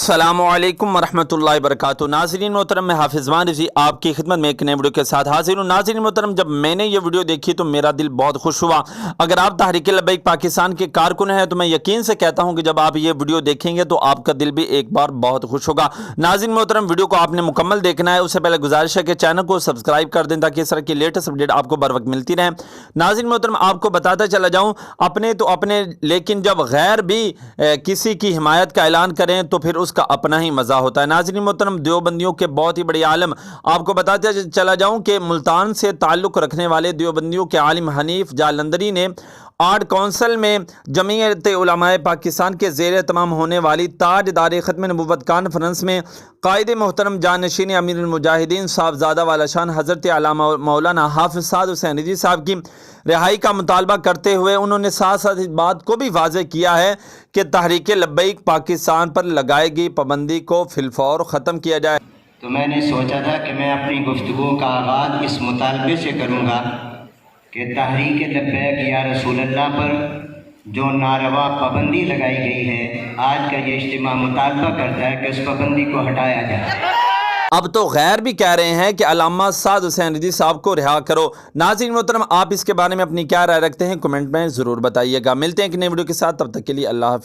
अस्सलामुअलैकुम वरहमतुल्लाहि वबरकातुहू। नाज़रीन मोहतरम, मैं हाफिज़ मान रज़ी आपकी खिदमत में एक नए वीडियो के साथ हाजिर हूँ। नाज़रीन मोहतरम, जब मैंने ये वीडियो देखी तो मेरा दिल बहुत खुश हुआ। अगर आप तहरीक लब्बैक पाकिस्तान के कारकुन हैं तो मैं यकीन से कहता हूँ कि जब आप ये वीडियो देखेंगे तो आपका दिल भी एक बार बहुत खुश होगा। नाज़रीन मोहतरम, वीडियो को आपने मुकम्मल देखना है। उससे पहले गुजारिश है कि चैनल को सब्सक्राइब कर दें ताकि इस तरह की लेटेस्ट अपडेट आपको बर वक्त मिलती रहे। नाज़रीन मोहतरम, आपको बताता चला जाऊँ, अपने तो अपने, लेकिन जब गैर भी किसी की हिमायत का ऐलान करें तो फिर उसका अपना ही मज़ा होता है। नाज़रीन मोहतरम, देवबंदियों के बहुत ही बड़े आलम, आपको बताते चला जाऊं कि मुल्तान से ताल्लुक़ रखने वाले देवबंदियों के आलिम हनीफ जालंधरी ने आर्ट काउंसिल में जमीयत उलमाए पाकिस्तान के ज़ेर तमाम होने वाली ताजदार ख़त्म नबूवत कॉन्फ्रेंस में कायद मोहतरम जानशीन अमीरुल मुजाहिदीन साहबजादा वाला शान हज़रत अल्लामा मौलाना हाफ़िज़ साद हुसैन रिज़वी साहब की रिहाई का मुतालबा करते हुए उन्होंने साथ साथ इस बात को भी वाज़ेह किया है कि तहरीक लब्बैक पाकिस्तान पर लगाई गई पाबंदी को फिलफौर ख़त्म किया जाए। तो मैंने सोचा था कि मैं अपनी गुफ्तगू का आगाज़ इस मुतालबे से करूँगा कि तहरीक लब्बैक या रसूल अल्लाह पर जो नारवा पाबंदी लगाई गई है, आज का ये इज्तिमा मुतालबा करता है कि उस पाबंदी को हटाया जाए। अब तो गैर भी कह रहे हैं कि अल्लामा साद हुसैन रिज़वी साहब को रिहा करो। नाज़रीन मोहतरम, आप इसके बारे में अपनी क्या राय रखते हैं, कमेंट में ज़रूर बताइएगा। मिलते हैं एक नई वीडियो के साथ, तब तक के लिए अल्लाह हाफ़िज़।